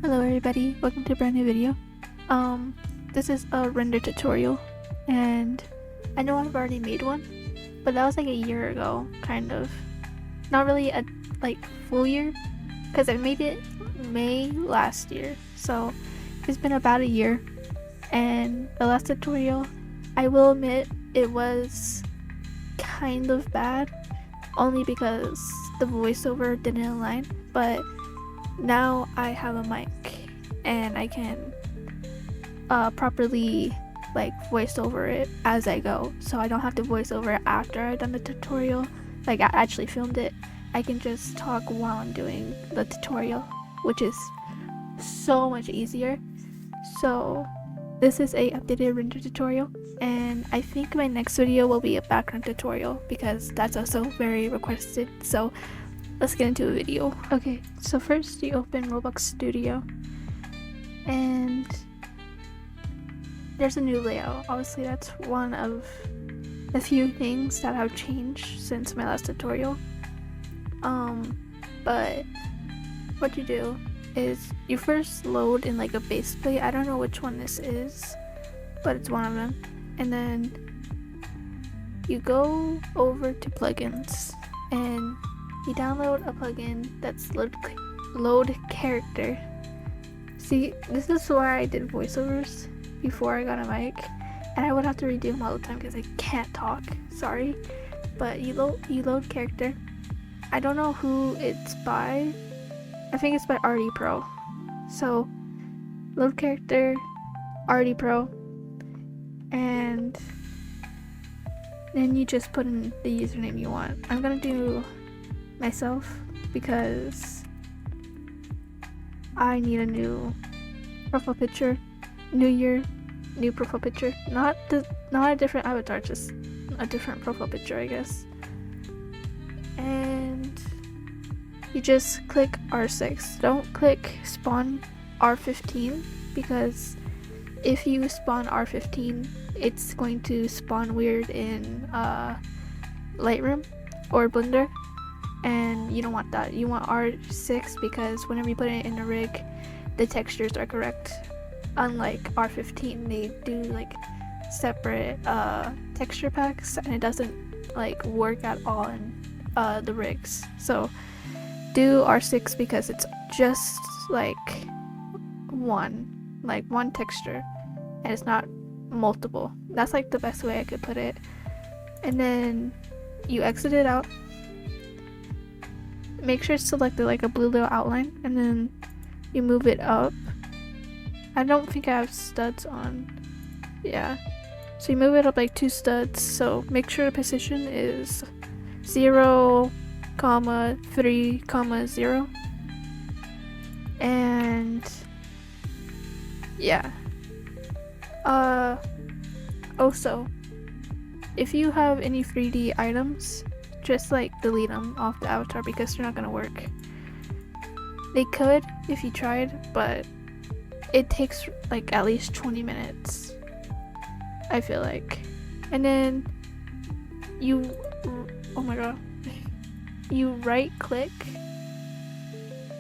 Hello everybody, welcome to a brand new video. This is a render tutorial, and I know I've already made one, but that was like a year ago, kind of. Not really a full year, because I made it May last year, so it's been about a year. And the last tutorial, I will admit, it was kind of bad, only because the voiceover didn't align, but now I have a mic and I can properly voice over it as I go, so I don't have to voice over it after I've done the tutorial. I actually filmed it. I can just talk while I'm doing the tutorial, which is so much easier. So this is a updated render tutorial, and I think my next video will be a background tutorial because that's also very requested. So let's get into a video. Okay, so first you open Roblox Studio, and there's a new layout. Obviously that's one of a few things that have changed since my last tutorial. But what you do is you first load in a base plate. I don't know which one this is, but it's one of them. And then you go over to plugins and you download a plugin that's load character. See, this is where I did voiceovers before I got a mic, and I would have to redo them all the time because I can't talk. Sorry, but you load character. I don't know who it's by. I think it's by hrppy Pro. So load character, hrppy Pro, and then you just put in the username you want. I'm gonna do myself because I need a new profile picture. New year, new profile picture. Not a different avatar, just a different profile picture, I guess. And you just click R6. Don't click spawn R15, because if you spawn R15, it's going to spawn weird in Lightroom or Blender, and you don't want that. You want R6 because whenever you put it in a rig, the textures are correct. Unlike R15, they do separate texture packs, and it doesn't work at all in the rigs. So do R6 because it's just one texture, and it's not multiple. That's the best way I could put it. And then you exit it out. Make sure it's selected a blue little outline, and then you move it up. I don't think I have studs on. Yeah, so you move it up 2 studs. So make sure the position is 0, 3, 0, and yeah. Also, if you have any 3D items, just delete them off the avatar because they're not gonna work. They could if you tried, but it takes at least 20 minutes, I feel like. And then you, oh my god, you right click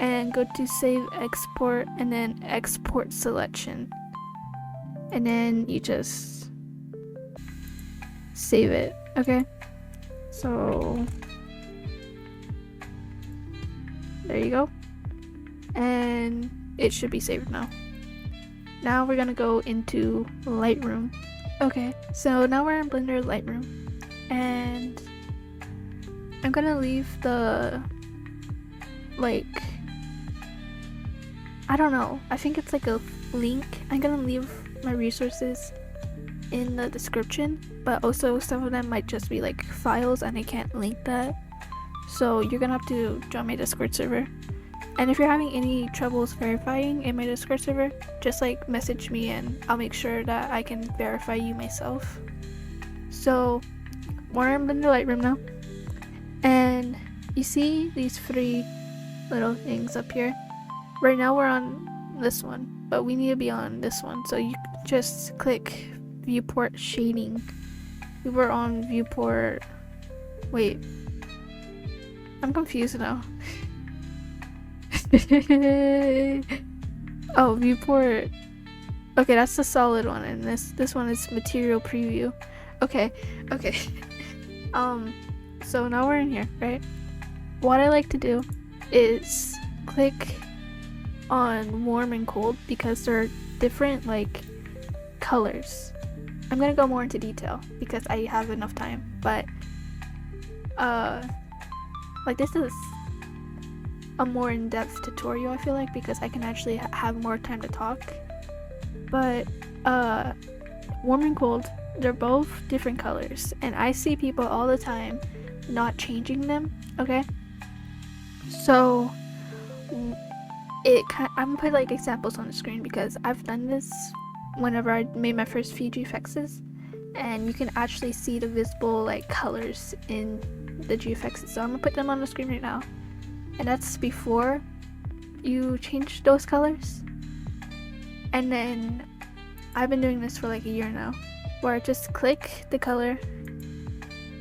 and go to save export, and then export selection, and then you just save it. Okay, so there you go, and it should be saved now. Now we're gonna go into Lightroom. Okay, so now we're in Blender Lightroom, and I'm gonna leave the I don't know, I think it's a link. I'm gonna leave my resources in the description, but also some of them might just be files and I can't link that, so you're gonna have to join my Discord server. And if you're having any troubles verifying in my Discord server, just message me and I'll make sure that I can verify you myself. So we're in Blender Lightroom now, and you see these 3 little things up here. Right now we're on this one, but we need to be on this one, so you just click viewport shading. We were on viewport, wait, I'm confused now. Oh, viewport. Okay, that's the solid one, and this one is material preview. Okay. So now we're in here, right? What I like to do is click on warm and cold because they're different like colors. I'm gonna go more into detail because I have enough time, but like this is a more in-depth tutorial, I feel like, because I can actually have more time to talk. But warm and cold, they're both different colors, and I see people all the time not changing them. Okay, so I'm gonna put like examples on the screen because I've done this whenever I made my first few GFXs, and you can actually see the visible like colors in the GFXs. So I'm gonna put them on the screen right now, and that's before you change those colors. And then I've been doing this for like a year now, where I just click the color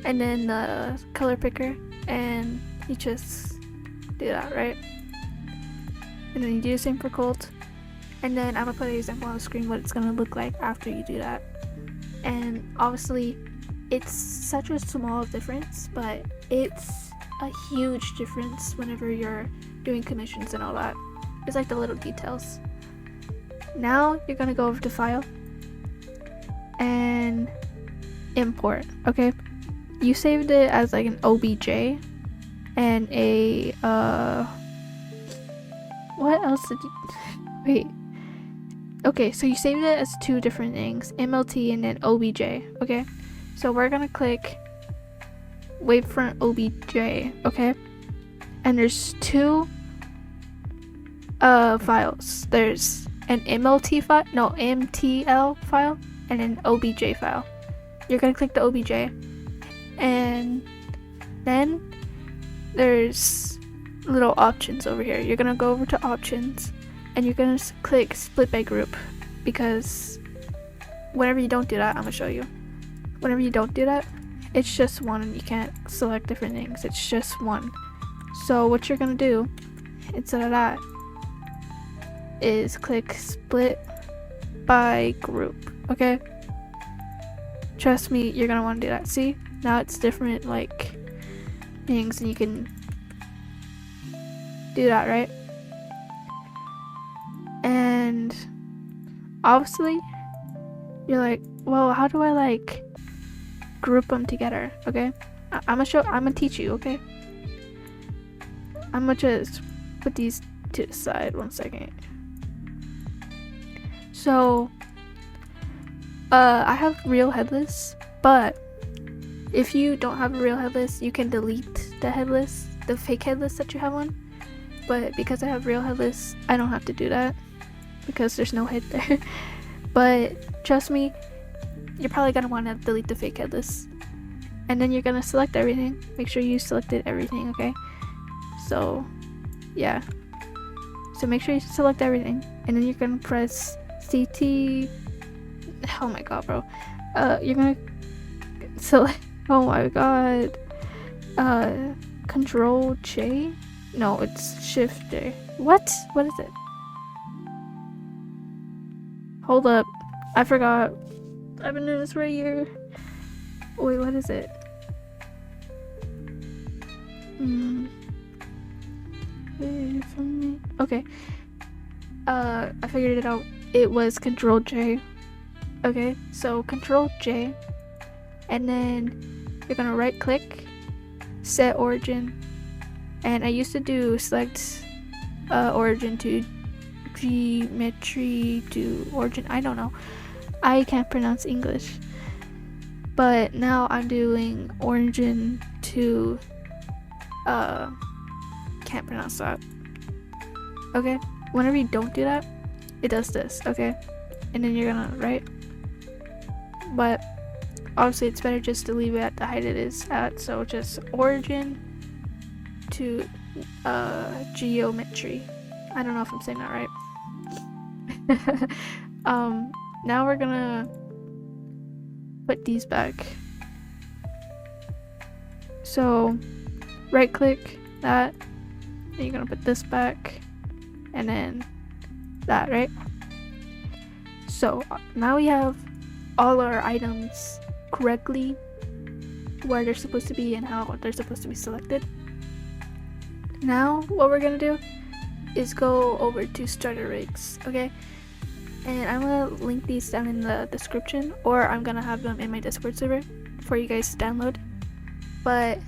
and then the color picker, and you just do that, right? And then you do the same for cold, and then I'm gonna put an example on the screen what it's gonna look like after you do that. And obviously it's such a small difference, but it's a huge difference whenever you're doing commissions and all that. It's like the little details. Now you're gonna go over to file and import. Okay, you saved it as like an obj and a what else did you wait? Okay, so you saved it as two different things, mlt and then obj. Okay, so we're gonna click wavefront obj. Okay, and there's two files. There's an mtl file and an obj file. You're gonna click the obj, and then there's little options over here. You're gonna go over to options, and you're gonna click split by group, because whenever you don't do that, I'm gonna show you. Whenever you don't do that, it's just one, and you can't select different things. It's just one. So what you're gonna do instead of that is click split by group. Okay, trust me, you're gonna want to do that. See, now it's different like things, and you can do that, right? And obviously you're like, well, how do I like group them together? Okay, I'm gonna teach you. Okay, I'm gonna just put these to the side 1 second. So I have real headless, but if you don't have a real headless, you can delete the headless, the fake headless that you have on. But because I have real headless, I don't have to do that because there's no head there. But trust me, you're probably gonna want to delete the fake headless, and then you're gonna select everything. Make sure you selected everything. Okay, so yeah, so make sure you select everything, and then you're gonna press CT. Oh my god, bro. You're gonna select. Oh my god. Control J. No, it's Shift J. What? What is it? Hold up. I forgot. I've been doing this for a year. Wait, what is it? Wait for me. Okay. I figured it out. It was Control J. Okay, so Control J, and then you're gonna right click, set origin, and I used to do select origin to geometry to origin. I don't know, I can't pronounce English, but now I'm doing origin to can't pronounce that. Okay, whenever you don't do that, it does this. Okay, and then you're gonna right, but obviously it's better just to leave it at the height it is at, so just origin to geometry. I don't know if I'm saying that right. Now we're gonna put these back. So right click that, and you're gonna put this back, and then that, right? So now we have all our items correctly where they're supposed to be and how they're supposed to be selected. Now what we're gonna do is go over to starter rigs, okay? And I'm gonna link these down in the description, or I'm gonna have them in my Discord server for you guys to download. But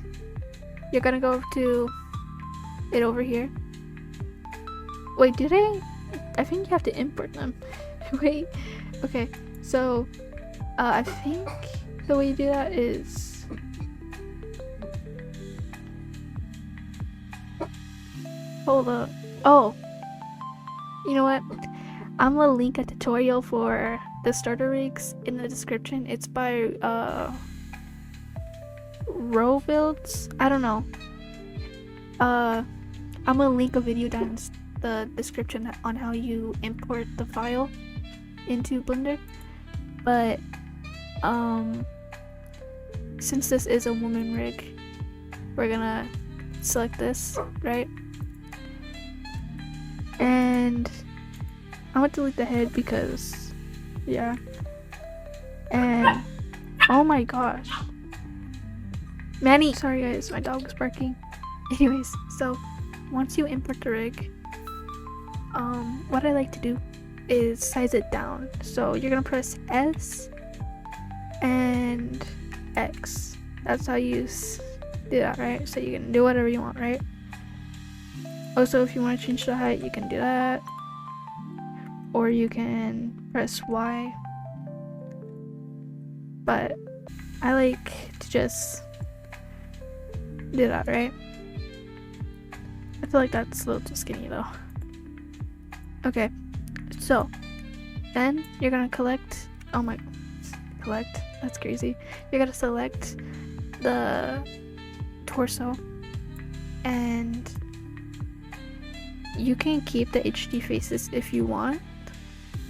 you're gonna go to it over here. Wait, did I think you have to import them. Wait, okay, so I think the way you do that is hold up. Oh, you know what? I'm gonna link a tutorial for the starter rigs in the description. It's by 𝓢𝓸𝓬𝓲𝓪𝓵𝓼. I don't know. I'm gonna link a video down in the description on how you import the file into Blender. But since this is a woman rig, we're gonna select this, right? And I'm gonna delete the head because, yeah. And oh my gosh, Manny! Sorry guys, my dog was barking. Anyways, so once you import the rig, what I like to do is size it down. So you're gonna press S and X. That's how you do that, right? So you can do whatever you want, right? Also, if you want to change the height, you can do that, or you can press Y. But I like to just do that, right? I feel like that's a little too skinny though. Okay, so then you're gonna collect, that's crazy. You're gonna select the torso, and you can keep the HD faces if you want,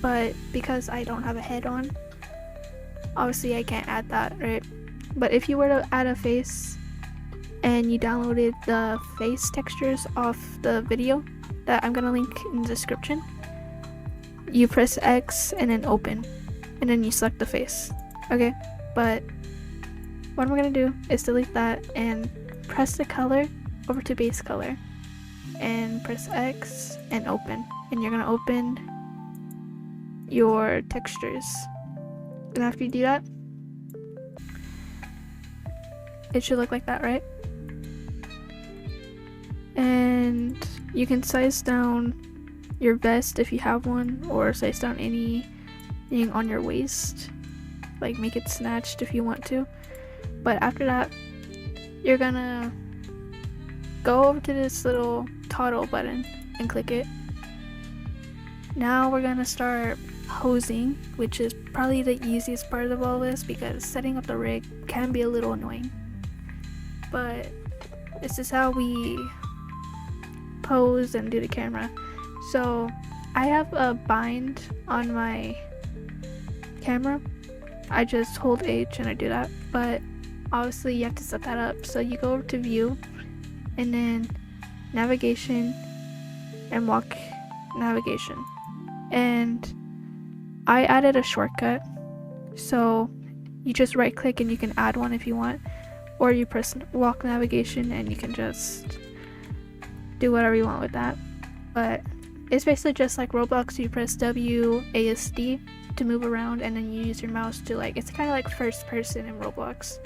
but because I don't have a head on, obviously I can't add that, right? But if you were to add a face and you downloaded the face textures off the video that I'm gonna link in the description, you press X and then open, and then you select the face, okay? But what I'm gonna do is delete that and press the color over to base color and press X and open, and you're gonna open your textures. And after you do that, it should look like that, right? And you can size down your vest if you have one, or size down anything on your waist, like make it snatched if you want to. But after that, you're gonna go over to this little toggle button and click it. Now we're gonna start posing, which is probably the easiest part of all this because setting up the rig can be a little annoying. But this is how we pose and do the camera. So I have a bind on my camera. I just hold H and I do that, but obviously you have to set that up. So you go over to view and then navigation and walk navigation, and I added a shortcut, so you just right click and you can add one if you want, or you press walk navigation and you can just do whatever you want with that. But it's basically just like Roblox. You press WASD to move around, and then you use your mouse to, like, it's kind of like first person in Roblox,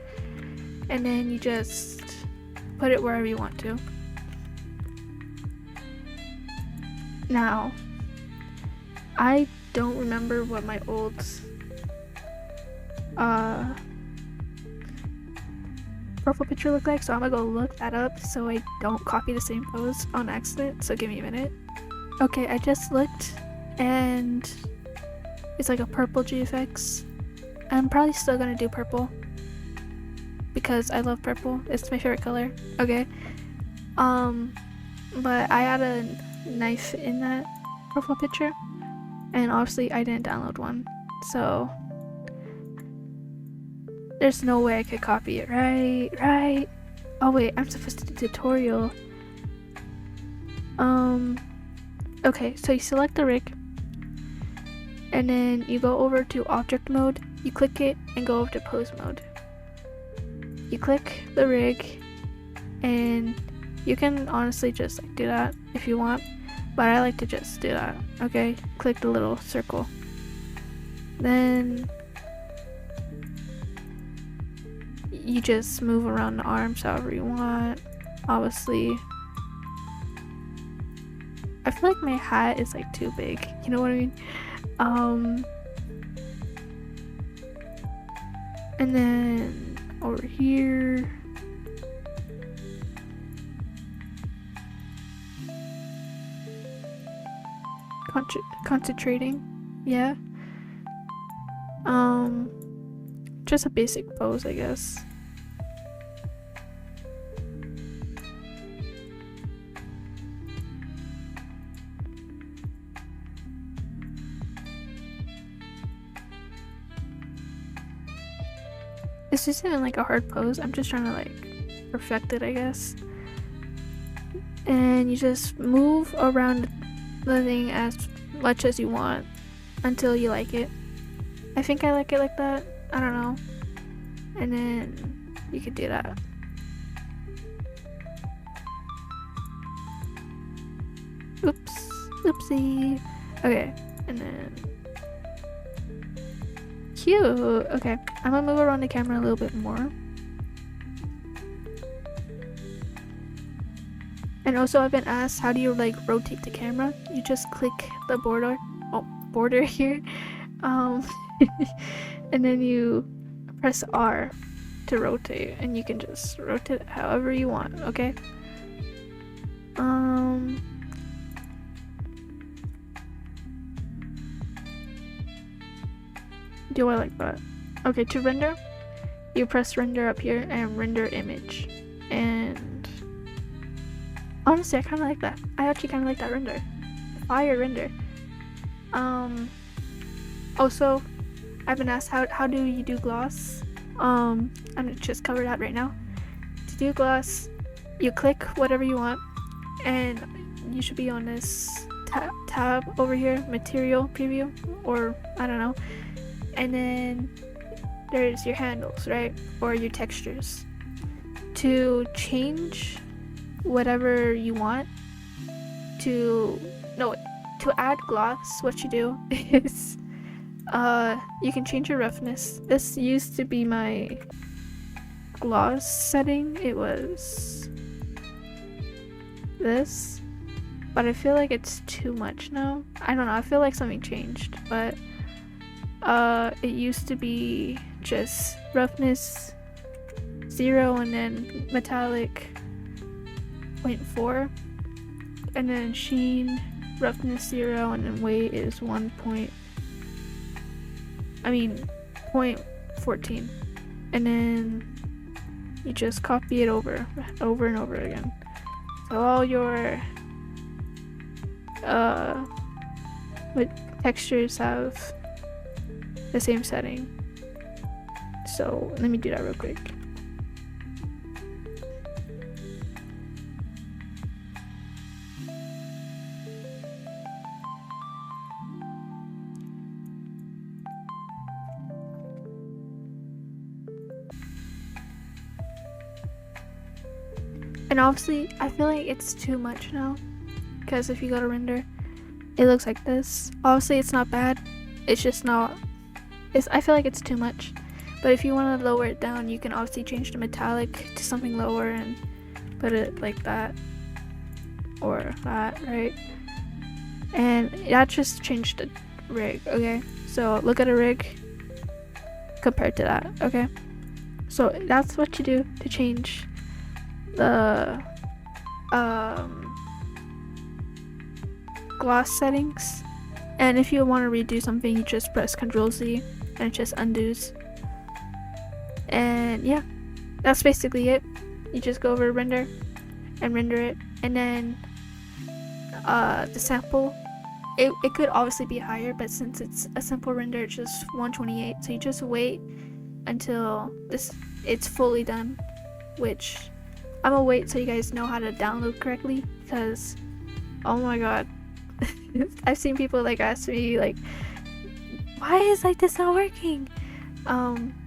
and then you just put it wherever you want to. Now I don't remember what my old profile picture looked like, so I'm gonna go look that up so I don't copy the same pose on accident. So give me a minute. Okay, I just looked and it's like a purple GFX. I'm probably still gonna do purple because I love purple. It's my favorite color. Okay. But I had a knife in that profile picture, and obviously I didn't download one, so there's no way I could copy it, right? Oh wait, I'm supposed to do tutorial. Okay, so you select the rig and then you go over to object mode, you click it and go over to pose mode. You click the rig, and you can honestly just like do that if you want, but I like to just do that. Okay, click the little circle, then you just move around the arms however you want. Obviously, I feel like my hat is like too big, you know what I mean? And then over here, concentrating, yeah. Just a basic pose, I guess. This isn't even like a hard pose, I'm just trying to like perfect it, I guess. And you just move around the thing as much as you want until you like it. I think I like it like that, I don't know. And then you could do that. Oops, oopsie. Okay, and then cute. Okay, I'm gonna move around the camera a little bit more. And also, I've been asked, how do you like rotate the camera? You just click the border here, and then you press R to rotate, and you can just rotate it however you want. Okay. Do I like that? Okay, to render, you press render up here and render image. And honestly, I kind of like that. I actually kind of like that render. Fire render. Also, I've been asked, how do you do gloss? I'm gonna just cover that right now. To do gloss, you click whatever you want, and you should be on this tab over here, material preview, or I don't know. And then there's your handles, right? Or your textures. To change whatever you want, to add gloss, what you do is you can change your roughness. This used to be my gloss setting. It was this, but I feel like it's too much now. I don't know, I feel like something changed, but it used to be just roughness 0 and then metallic 0.4, and then sheen roughness 0 and then weight is 0.14, and then you just copy it over and over again. So all your textures have the same setting. So let me do that real quick. And obviously, I feel like it's too much now, because if you go to render, it looks like this. Obviously, it's not bad. It's just not. I feel like it's too much. But if you want to lower it down, you can obviously change the metallic to something lower and put it like that or that, right? And that just changed the rig. Okay, so look at a rig compared to that. Okay, so that's what you do to change the gloss settings. And if you want to redo something, you just press Ctrl+Z and it just undoes. And yeah, that's basically it. You just go over to render and render it, and then the sample, it could obviously be higher, but since it's a simple render, it's just 128. So you just wait until it's fully done, which I'm gonna wait so you guys know how to download correctly, because oh my god, I've seen people like ask me like, Why is like this not working?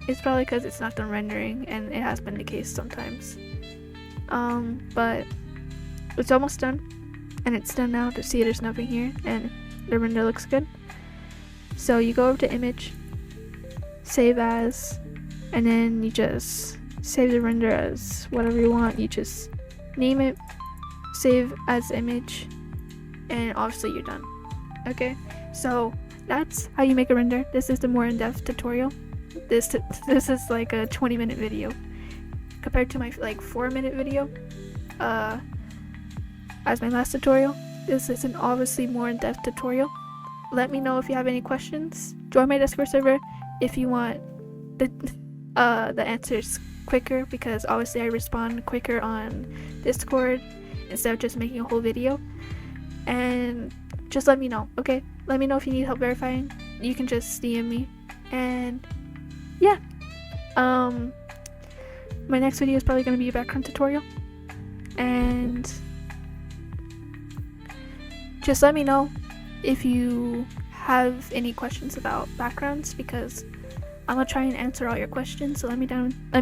It's probably because it's not done rendering, and it has been the case sometimes. But it's almost done, and it's done now. To see there's nothing here, and the render looks good. So you go over to image, save as, and then you just save the render as whatever you want. You just name it, save as image, and obviously you're done. Okay, so that's how you make a render. This is the more in-depth tutorial. This is like a 20-minute video compared to my like 4-minute video as my last tutorial. This is an obviously more in-depth tutorial. Let me know if you have any questions. Join my Discord server if you want the answers quicker, because obviously I respond quicker on Discord instead of just making a whole video. And just let me know, okay? Let me know if you need help verifying. You can just DM me. And yeah, my next video is probably going to be a background tutorial, and just let me know if you have any questions about backgrounds, because I'm gonna try and answer all your questions. So let me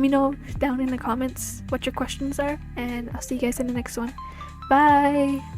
know down in the comments what your questions are, and I'll see you guys in the next one. Bye.